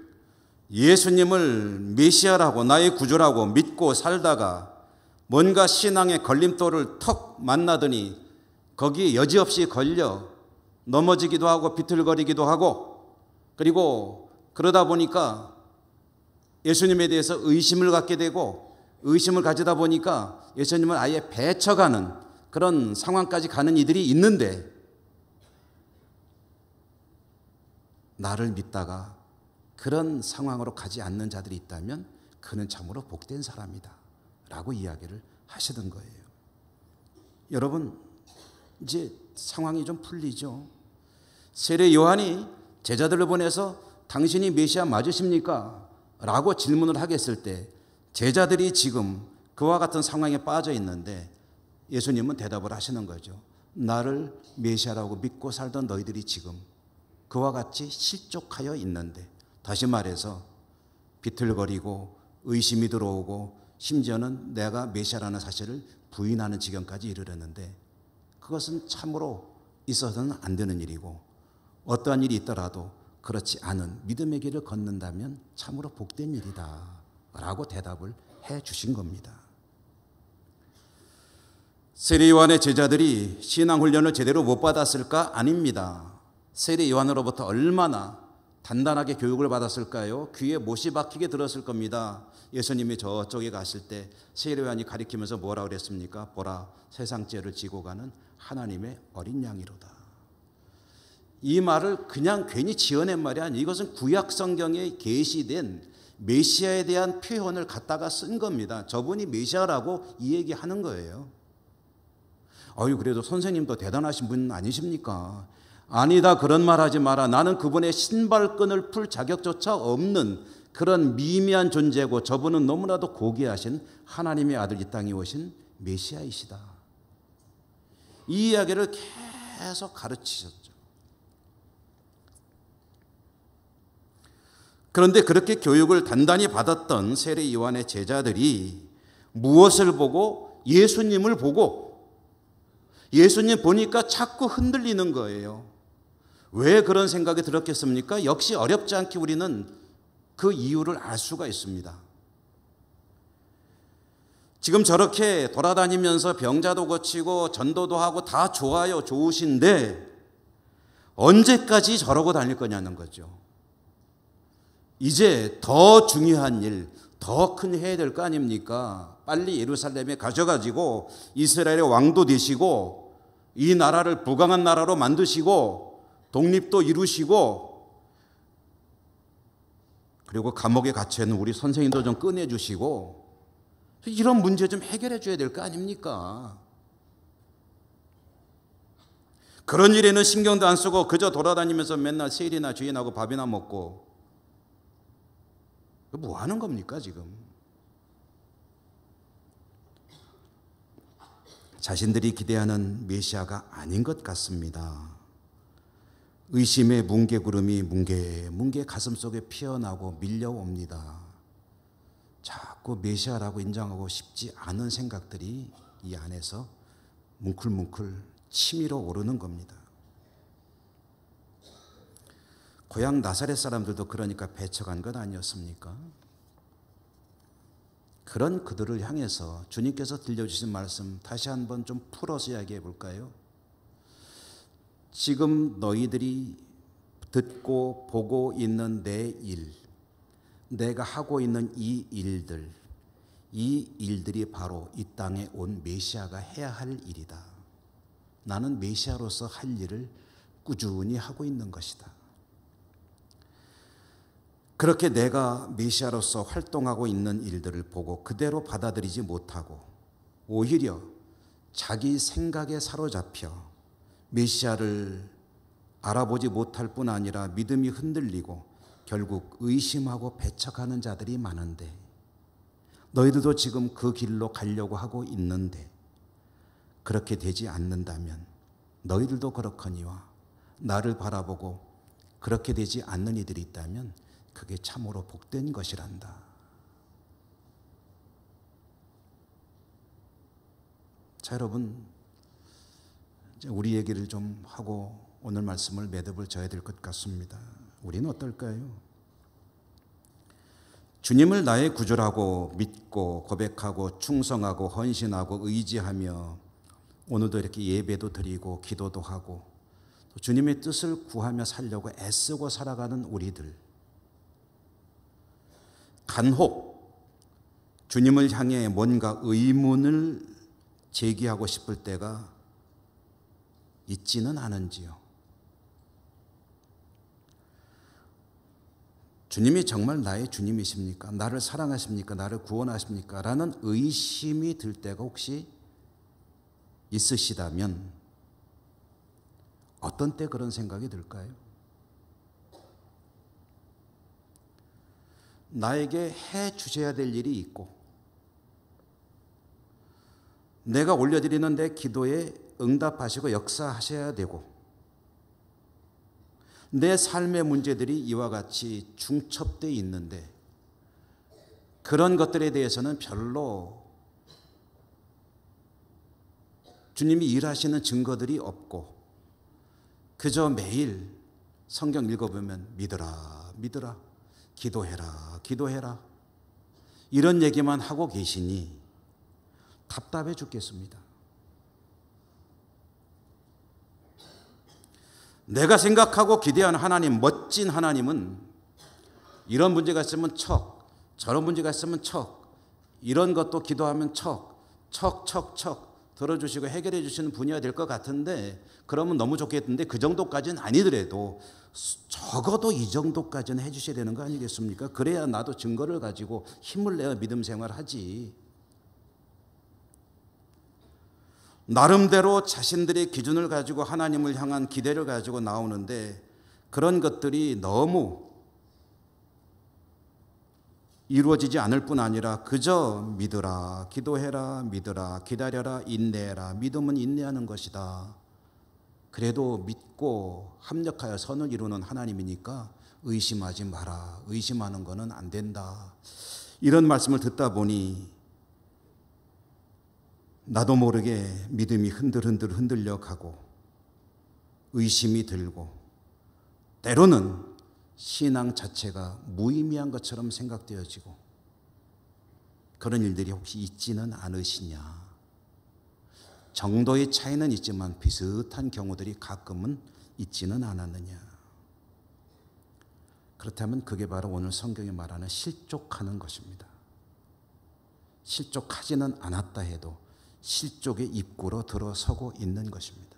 예수님을 메시아라고 나의 구주라고 믿고 살다가 뭔가 신앙의 걸림돌을 턱 만나더니 거기에 여지없이 걸려 넘어지기도 하고 비틀거리기도 하고, 그리고 그러다 보니까 예수님에 대해서 의심을 갖게 되고, 의심을 가지다 보니까 예수님을 아예 배척하는 그런 상황까지 가는 이들이 있는데, 나를 믿다가 그런 상황으로 가지 않는 자들이 있다면 그는 참으로 복된 사람이다 라고 이야기를 하시던 거예요. 여러분, 이제 상황이 좀 풀리죠. 세례 요한이 제자들을 보내서 당신이 메시아 맞으십니까? 라고 질문을 하게 했을 때 제자들이 지금 그와 같은 상황에 빠져 있는데 예수님은 대답을 하시는 거죠. 나를 메시아라고 믿고 살던 너희들이 지금 그와 같이 실족하여 있는데, 다시 말해서 비틀거리고 의심이 들어오고 심지어는 내가 메시아라는 사실을 부인하는 지경까지 이르렀는데, 그것은 참으로 있어서는 안 되는 일이고, 어떠한 일이 있더라도 그렇지 않은 믿음의 길을 걷는다면 참으로 복된 일이다 라고 대답을 해 주신 겁니다. 세례 요한의 제자들이 신앙훈련을 제대로 못 받았을까? 아닙니다. 세례 요한으로부터 얼마나 단단하게 교육을 받았을까요? 귀에 못이 박히게 들었을 겁니다. 예수님이 저쪽에 가실 때 세례 요한이 가리키면서 뭐라고 그랬습니까? 보라, 세상 죄를 지고 가는 하나님의 어린 양이로다. 이 말을 그냥 괜히 지어낸 말이 아니에요. 이것은 구약 성경에 계시된 메시아에 대한 표현을 갖다가 쓴 겁니다. 저분이 메시아라고 이 얘기하는 거예요. 그래도 선생님도 대단하신 분 아니십니까? 아니다, 그런 말 하지 마라. 나는 그분의 신발끈을 풀 자격조차 없는 그런 미미한 존재고, 저분은 너무나도 고귀하신 하나님의 아들 이 땅에 오신 메시아이시다. 이 이야기를 계속 가르치셨죠. 그런데 그렇게 교육을 단단히 받았던 세례 요한의 제자들이 무엇을 보고? 예수님을 보고, 예수님 보니까 자꾸 흔들리는 거예요. 왜 그런 생각이 들었겠습니까? 역시 어렵지 않게 우리는 그 이유를 알 수가 있습니다. 지금 저렇게 돌아다니면서 병자도 고치고 전도도 하고 다 좋아요, 좋으신데 언제까지 저러고 다닐 거냐는 거죠. 이제 더 중요한 일, 더 큰 해야 될 거 아닙니까? 빨리 예루살렘에 가셔가지고 이스라엘의 왕도 되시고 이 나라를 부강한 나라로 만드시고 독립도 이루시고, 그리고 감옥에 갇혀있는 우리 선생님도 좀 꺼내주시고, 이런 문제 좀 해결해 줘야 될 거 아닙니까? 그런 일에는 신경도 안 쓰고 그저 돌아다니면서 맨날 세일이나 주인하고 밥이나 먹고, 뭐 하는 겁니까 지금? 자신들이 기대하는 메시아가 아닌 것 같습니다. 의심의 뭉게구름이 뭉게 가슴속에 피어나고 밀려옵니다. 자꾸 메시아라고 인정하고 싶지 않은 생각들이 이 안에서 뭉클뭉클 치밀어 오르는 겁니다. 고향 나사렛 사람들도 그러니까 배척한 것 아니었습니까? 그런 그들을 향해서 주님께서 들려주신 말씀 다시 한번 좀 풀어서 이야기해 볼까요? 지금 너희들이 듣고 보고 있는 내 일, 내가 하고 있는 이 일들이 바로 이 땅에 온 메시아가 해야 할 일이다. 나는 메시아로서 할 일을 꾸준히 하고 있는 것이다. 그렇게 내가 메시아로서 활동하고 있는 일들을 보고 그대로 받아들이지 못하고 오히려 자기 생각에 사로잡혀 메시아를 알아보지 못할 뿐 아니라 믿음이 흔들리고 결국 의심하고 배척하는 자들이 많은데, 너희들도 지금 그 길로 가려고 하고 있는데 그렇게 되지 않는다면 너희들도 그렇거니와 나를 바라보고 그렇게 되지 않는 이들이 있다면 그게 참으로 복된 것이란다. 자, 여러분, 이제 우리 얘기를 좀 하고 오늘 말씀을 매듭을 져야 될 것 같습니다. 우리는 어떨까요? 주님을 나의 구주라고 믿고 고백하고 충성하고 헌신하고 의지하며 오늘도 이렇게 예배도 드리고 기도도 하고 또 주님의 뜻을 구하며 살려고 애쓰고 살아가는 우리들, 간혹 주님을 향해 뭔가 의문을 제기하고 싶을 때가 있지는 않은지요? 주님이 정말 나의 주님이십니까? 나를 사랑하십니까? 나를 구원하십니까? 라는 의심이 들 때가 혹시 있으시다면 어떤 때 그런 생각이 들까요? 나에게 해 주셔야 될 일이 있고 내가 올려드리는 내 기도에 응답하시고 역사하셔야 되고 내 삶의 문제들이 이와 같이 중첩되어 있는데 그런 것들에 대해서는 별로 주님이 일하시는 증거들이 없고 그저 매일 성경 읽어보면 믿으라 믿으라 기도해라 기도해라 이런 얘기만 하고 계시니 답답해 죽겠습니다. 내가 생각하고 기대하는 하나님, 멋진 하나님은 이런 문제가 있으면 척, 저런 문제가 있으면 척, 이런 것도 기도하면 척 들어주시고 해결해 주시는 분야가 될 것 같은데, 그러면 너무 좋겠는데 그 정도까지는 아니더라도 적어도 이 정도까지는 해 주셔야 되는 거 아니겠습니까? 그래야 나도 증거를 가지고 힘을 내어 믿음 생활하지. 나름대로 자신들의 기준을 가지고 하나님을 향한 기대를 가지고 나오는데 그런 것들이 너무 이루어지지 않을 뿐 아니라 그저 믿으라, 기도해라, 믿으라, 기다려라, 인내해라. 믿음은 인내하는 것이다. 그래도 믿고 합력하여 선을 이루는 하나님이니까 의심하지 마라. 의심하는 것은 안 된다. 이런 말씀을 듣다 보니 나도 모르게 믿음이 흔들려 가고 의심이 들고 때로는 신앙 자체가 무의미한 것처럼 생각되어지고 그런 일들이 혹시 있지는 않으시냐. 정도의 차이는 있지만 비슷한 경우들이 가끔은 있지는 않았느냐. 그렇다면 그게 바로 오늘 성경이 말하는 실족하는 것입니다. 실족하지는 않았다 해도 실족의 입구로 들어서고 있는 것입니다.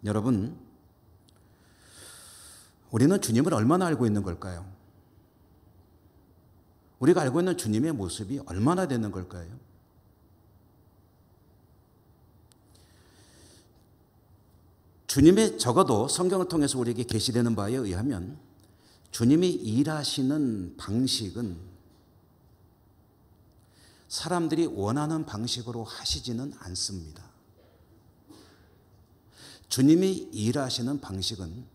여러분, 우리는 주님을 얼마나 알고 있는 걸까요? 우리가 알고 있는 주님의 모습이 얼마나 되는 걸까요? 주님의 적어도 성경을 통해서 우리에게 계시되는 바에 의하면 주님이 일하시는 방식은 사람들이 원하는 방식으로 하시지는 않습니다. 주님이 일하시는 방식은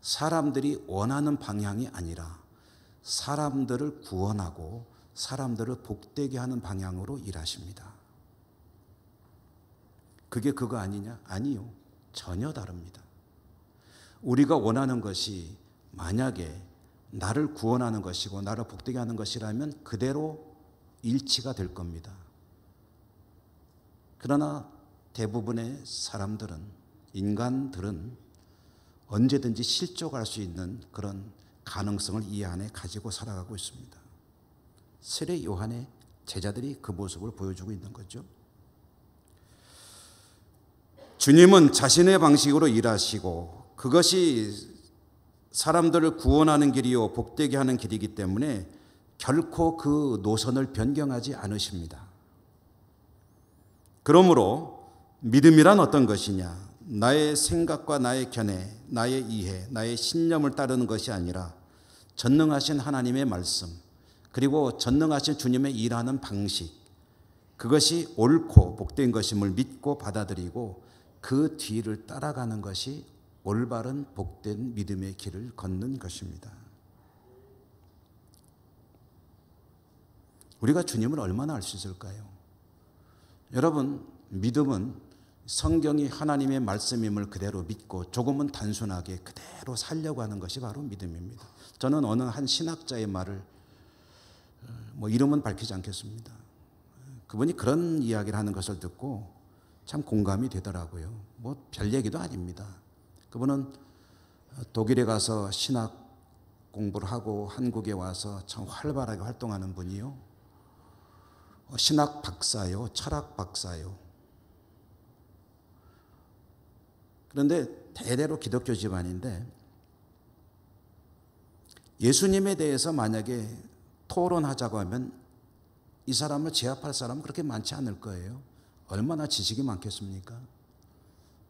사람들이 원하는 방향이 아니라 사람들을 구원하고 사람들을 복되게 하는 방향으로 일하십니다. 그게 그거 아니냐? 아니요. 전혀 다릅니다. 우리가 원하는 것이 만약에 나를 구원하는 것이고 나를 복되게 하는 것이라면 그대로 일치가 될 겁니다. 그러나 대부분의 사람들은, 인간들은 언제든지 실족할 수 있는 그런 가능성을 이 안에 가지고 살아가고 있습니다. 세례 요한의 제자들이 그 모습을 보여주고 있는 거죠. 주님은 자신의 방식으로 일하시고 그것이 사람들을 구원하는 길이요 복되게 하는 길이기 때문에 결코 그 노선을 변경하지 않으십니다. 그러므로 믿음이란 어떤 것이냐? 나의 생각과 나의 견해, 나의 이해, 나의 신념을 따르는 것이 아니라 전능하신 하나님의 말씀, 그리고 전능하신 주님의 일하는 방식, 그것이 옳고 복된 것임을 믿고 받아들이고 그 뒤를 따라가는 것이 올바른 복된 믿음의 길을 걷는 것입니다. 우리가 주님을 얼마나 알 수 있을까요? 여러분, 믿음은 성경이 하나님의 말씀임을 그대로 믿고 조금은 단순하게 그대로 살려고 하는 것이 바로 믿음입니다. 저는 어느 한 신학자의 말을 이름은 밝히지 않겠습니다. 그분이 그런 이야기를 하는 것을 듣고 참 공감이 되더라고요. 별 얘기도 아닙니다. 그분은 독일에 가서 신학 공부를 하고 한국에 와서 참 활발하게 활동하는 분이요. 신학 박사요, 철학 박사요. 그런데 대대로 기독교 집안인데 예수님에 대해서 만약에 토론하자고 하면 이 사람을 제압할 사람은 그렇게 많지 않을 거예요. 얼마나 지식이 많겠습니까?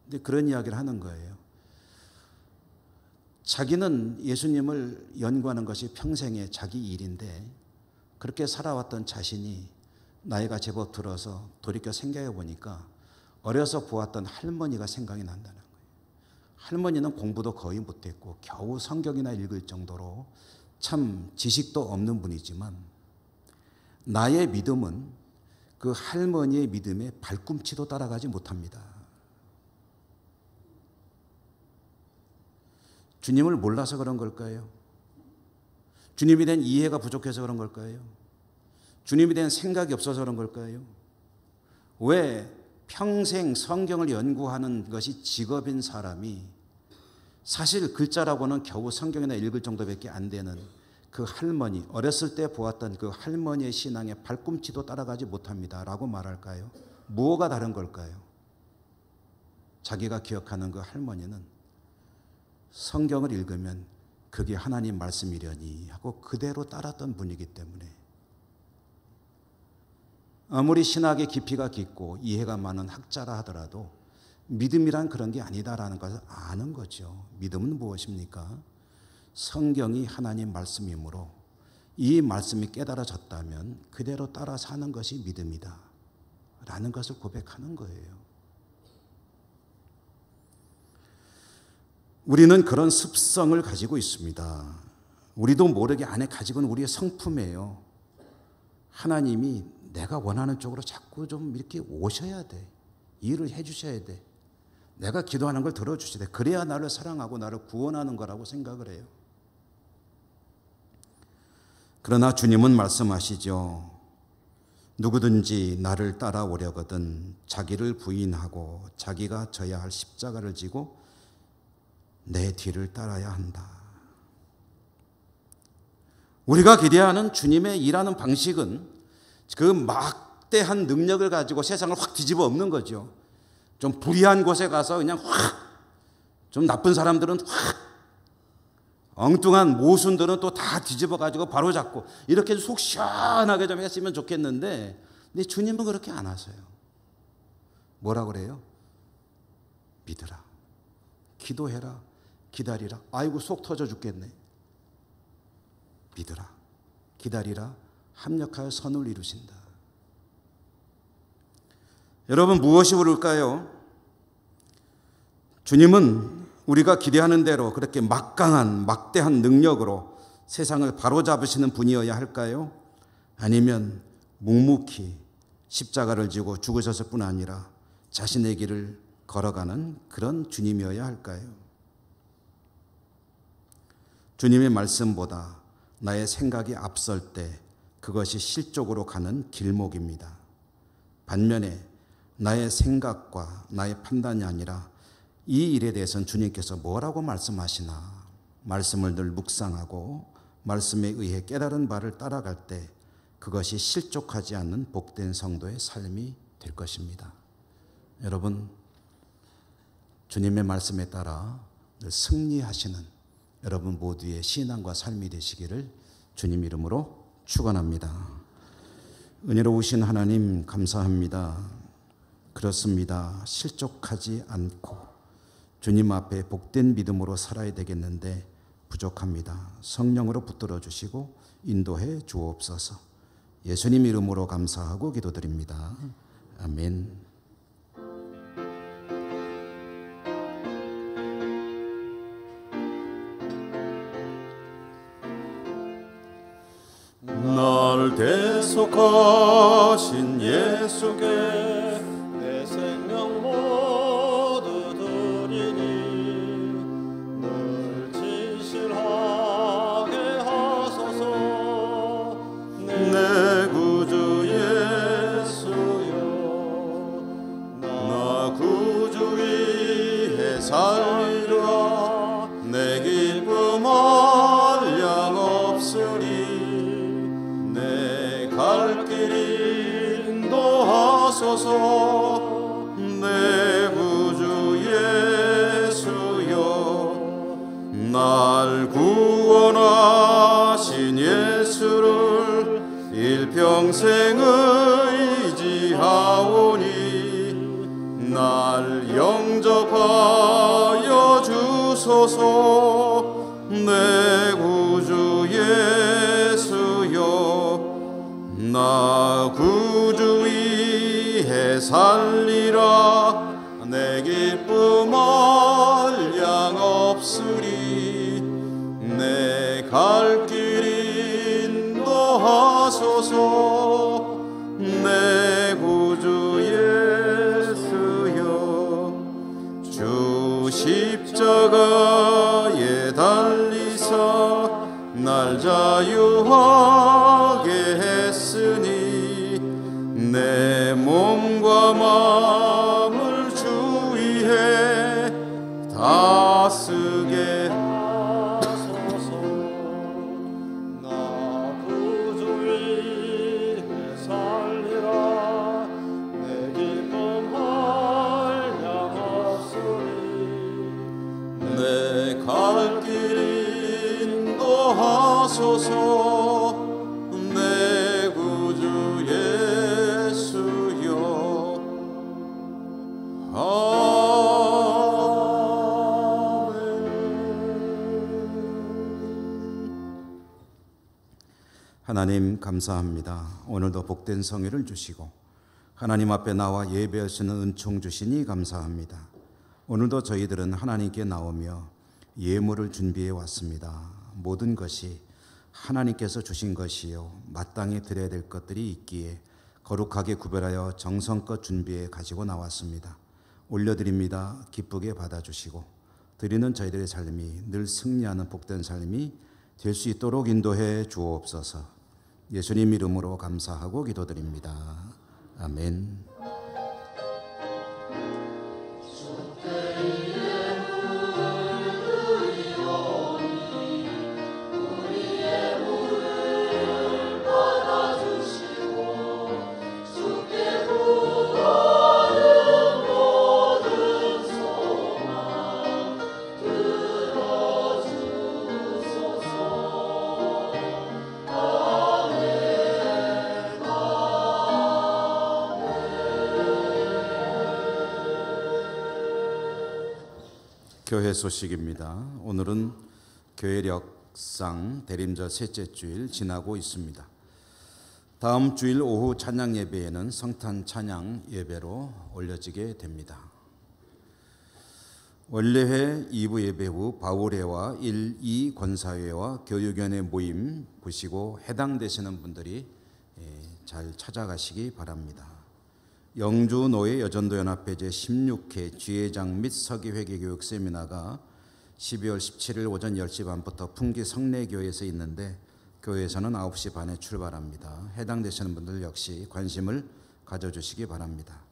근데 그런 이야기를 하는 거예요. 자기는 예수님을 연구하는 것이 평생의 자기 일인데 그렇게 살아왔던 자신이 나이가 제법 들어서 돌이켜 생각해 보니까 어려서 보았던 할머니가 생각이 난다는 거예요. 할머니는 공부도 거의 못했고 겨우 성경이나 읽을 정도로 참 지식도 없는 분이지만 나의 믿음은 그 할머니의 믿음에 발꿈치도 따라가지 못합니다. 주님을 몰라서 그런 걸까요? 주님에 대한 이해가 부족해서 그런 걸까요? 주님에 대한 생각이 없어서 그런 걸까요? 왜 평생 성경을 연구하는 것이 직업인 사람이 사실 글자라고는 겨우 성경이나 읽을 정도밖에 안 되는 그 할머니, 어렸을 때 보았던 그 할머니의 신앙에 발꿈치도 따라가지 못합니다 라고 말할까요? 무엇가 다른 걸까요? 자기가 기억하는 그 할머니는 성경을 읽으면 그게 하나님 말씀이려니 하고 그대로 따랐던 분이기 때문에 아무리 신학의 깊이가 깊고 이해가 많은 학자라 하더라도 믿음이란 그런 게 아니다라는 것을 아는 거죠. 믿음은 무엇입니까? 성경이 하나님 말씀이므로 이 말씀이 깨달아졌다면 그대로 따라 사는 것이 믿음이다 라는 것을 고백하는 거예요. 우리는 그런 습성을 가지고 있습니다. 우리도 모르게 안에 가지고 있는 우리의 성품이에요. 하나님이 내가 원하는 쪽으로 자꾸 좀 이렇게 오셔야 돼. 일을 해 주셔야 돼. 내가 기도하는 걸 들어주셔야 돼. 그래야 나를 사랑하고 나를 구원하는 거라고 생각을 해요. 그러나 주님은 말씀하시죠. 누구든지 나를 따라오려거든 자기를 부인하고 자기가 져야 할 십자가를 지고 내 뒤를 따라야 한다. 우리가 기대하는 주님의 일하는 방식은 그 막대한 능력을 가지고 세상을 확 뒤집어 엎는 거죠. 좀 불의한 곳에 가서 그냥 확, 좀 나쁜 사람들은 확, 엉뚱한 모순들은 또 다 뒤집어 가지고 바로 잡고 이렇게 속 시원하게 좀 했으면 좋겠는데 근데 주님은 그렇게 안 하세요. 뭐라 그래요? 믿으라, 기도해라, 기다리라. 아이고 속 터져 죽겠네. 믿으라, 기다리라, 합력하여 선을 이루신다. 여러분 무엇이 오를까요? 주님은 우리가 기대하는 대로 그렇게 막강한 막대한 능력으로 세상을 바로잡으시는 분이어야 할까요? 아니면 묵묵히 십자가를 지고 죽으셨을 뿐 아니라 자신의 길을 걸어가는 그런 주님이어야 할까요? 주님의 말씀보다 나의 생각이 앞설 때 그것이 실족으로 가는 길목입니다. 반면에 나의 생각과 나의 판단이 아니라 이 일에 대해서는 주님께서 뭐라고 말씀하시나 말씀을 늘 묵상하고 말씀에 의해 깨달은 바를 따라갈 때 그것이 실족하지 않는 복된 성도의 삶이 될 것입니다. 여러분, 주님의 말씀에 따라 늘 승리하시는 여러분 모두의 신앙과 삶이 되시기를 주님 이름으로 축원합니다. 은혜로우신 하나님 감사합니다. 그렇습니다. 실족하지 않고 주님 앞에 복된 믿음으로 살아야 되겠는데 부족합니다. 성령으로 붙들어 주시고 인도해 주옵소서. 예수님 이름으로 감사하고 기도드립니다. 아멘. 날 대속하신 예수께 내 생명 모두 드리니 늘 진실하게 하소서. 내 구주 예수여, 나 구주 위에 살리라. 내 기쁨 한량 없으리. 갈 길 인도하소서. 내 구주 예수여, 날 구원하신 예수를 일평생 의지하오니 날 영접하여 주소서. 내 구주 예수여, 나 구주 위에 살리라. 내 기쁨 한량 없으리. 내 갈 길 인도하소서. 내 구주 예수여, 주 십자가에 달리사 날 자유하게 했으니 내 몸과 마음을 주 위에 다쓰게 하소서. 나 구주 위에 살리라. 내 기쁨 한량 없으리. 내 갈 길 인도하소서. 내 구주 예수여. 하나님 감사합니다. 오늘도 복된 성회를 주시고 하나님 앞에 나와 예배하시는 은총 주시니 감사합니다. 오늘도 저희들은 하나님께 나오며 예물을 준비해 왔습니다. 모든 것이 하나님께서 주신 것이요 마땅히 드려야 될 것들이 있기에 거룩하게 구별하여 정성껏 준비해 가지고 나왔습니다. 올려드립니다. 기쁘게 받아주시고 드리는 저희들의 삶이 늘 승리하는 복된 삶이 될 수 있도록 인도해 주옵소서. 예수님 이름으로 감사하고 기도드립니다. 아멘. 교회 소식입니다. 오늘은 교회력상 대림절 셋째 주일 지나고 있습니다. 다음 주일 오후 찬양 예배에는 성탄 찬양 예배로 올려지게 됩니다. 원래회 2부 예배 후 바울회와 1, 2 권사회와 교육위원회 모임 보시고 해당되시는 분들이 잘 찾아가시기 바랍니다. 영주노예 여전도연합회 제16회 지회장 및 서기회계교육 세미나가 12월 17일 오전 10시 반부터 풍기 성내교회에서 있는데 교회에서는 9시 반에 출발합니다. 해당되시는 분들 역시 관심을 가져주시기 바랍니다.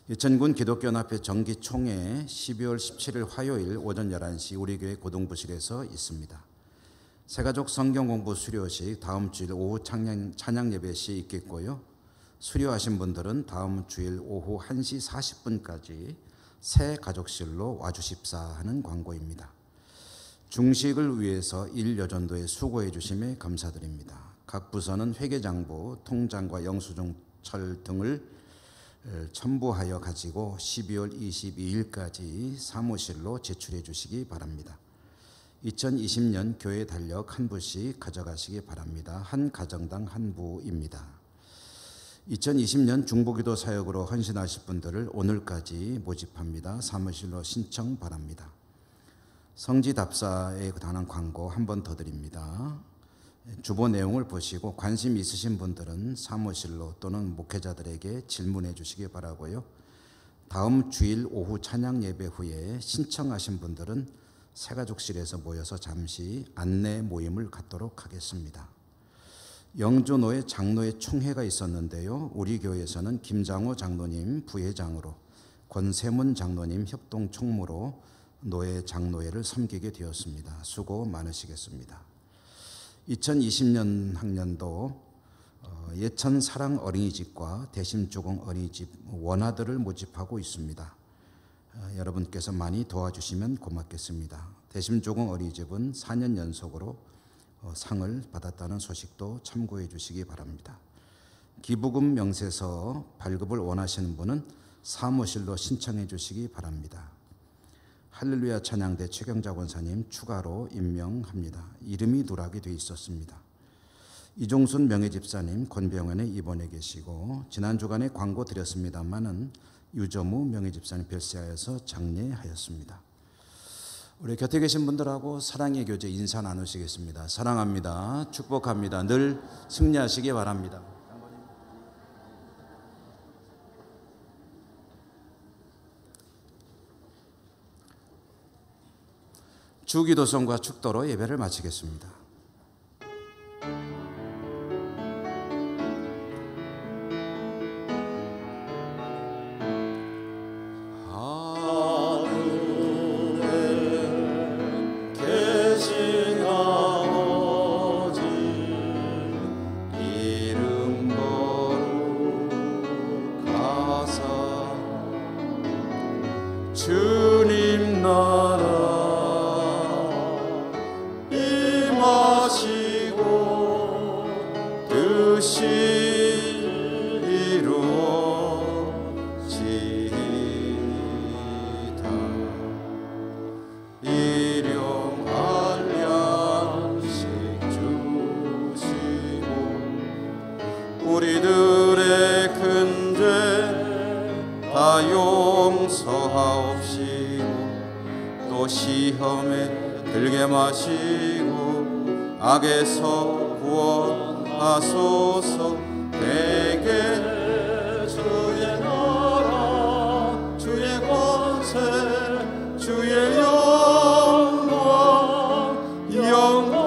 예천군 기독교연합회 정기총회 12월 17일 화요일 오전 11시 우리 교회 고등부실에서 있습니다. 새가족 성경공부 수료식 다음 주일 오후 찬양 예배 시 있겠고요. 수료하신 분들은 다음 주일 오후 1시 40분까지 새 가족실로 와주십사 하는 광고입니다. 중식을 위해서 일여전도에 수고해 주심에 감사드립니다. 각 부서는 회계장부, 통장과 영수증철 등을 첨부하여 가지고 12월 22일까지 사무실로 제출해 주시기 바랍니다. 2020년 교회 달력 한 부씩 가져가시기 바랍니다. 한 가정당 한 부입니다. 2020년 중보기도 사역으로 헌신하실 분들을 오늘까지 모집합니다. 사무실로 신청 바랍니다. 성지답사에 관한 광고 한 번 더 드립니다. 주보 내용을 보시고 관심 있으신 분들은 사무실로 또는 목회자들에게 질문해 주시기 바라고요. 다음 주일 오후 찬양 예배 후에 신청하신 분들은 새가족실에서 모여서 잠시 안내 모임을 갖도록 하겠습니다. 영주노예 장로회 총회가 있었는데요. 우리 교회에서는 김장호 장로님 부회장으로 권세문 장로님 협동총무로 노예 장로회를 섬기게 되었습니다. 수고 많으시겠습니다. 2020년 학년도 예천 사랑 어린이집과 대심조공 어린이집 원아들을 모집하고 있습니다. 여러분께서 많이 도와주시면 고맙겠습니다. 대심조공 어린이집은 4년 연속으로 상을 받았다는 소식도 참고해 주시기 바랍니다. 기부금 명세서 발급을 원하시는 분은 사무실로 신청해 주시기 바랍니다. 할렐루야 찬양대 최경자 권사님 추가로 임명합니다. 이름이 누락이 되어 있었습니다. 이종순 명예집사님 권병원에 입원해 계시고 지난 주간에 광고 드렸습니다마는 유저무 명예집사님 별세하여서 장례하였습니다. 우리 곁에 계신 분들하고 사랑의 교제 인사 나누시겠습니다. 사랑합니다. 축복합니다. 늘 승리하시기 바랍니다. 주기도성과 축도로 예배를 마치겠습니다. 주님 나라 임하시고 뜻이 이루어지이다. 일용할 양식 주시고 우리들의 큰 죄 다 용서하옵시고 또 시험에 들게 마시고 악에서 구원하소서. 내게 주의 나라 주의 권세 주의 영광 영원히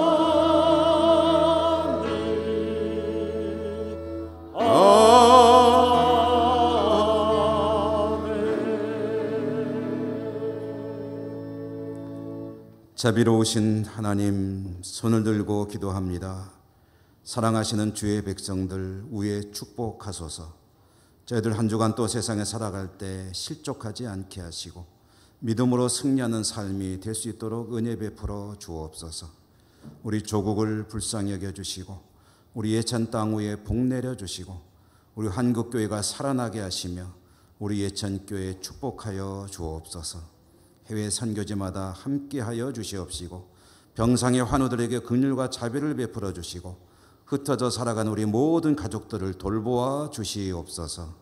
자비로우신 하나님, 손을 들고 기도합니다. 사랑하시는 주의 백성들 위에 축복하소서. 저희들 한 주간 또 세상에 살아갈 때 실족하지 않게 하시고 믿음으로 승리하는 삶이 될 수 있도록 은혜 베풀어 주옵소서. 우리 조국을 불쌍히 여겨주시고 우리 예천 땅 위에 복 내려주시고 우리 한국교회가 살아나게 하시며 우리 예천교회 축복하여 주옵소서. 해외 선교지마다 함께하여 주시옵시고 병상의 환우들에게 긍휼과 자비를 베풀어 주시고 흩어져 살아간 우리 모든 가족들을 돌보아 주시옵소서.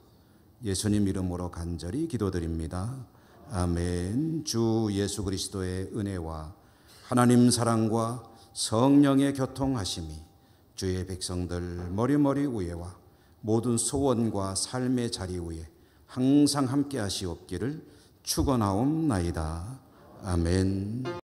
예수님 이름으로 간절히 기도드립니다. 아멘. 주 예수 그리스도의 은혜와 하나님 사랑과 성령의 교통하심이 주의 백성들 머리머리 위에와 모든 소원과 삶의 자리 위에 항상 함께 하시옵기를 축원하옵나이다. 아멘.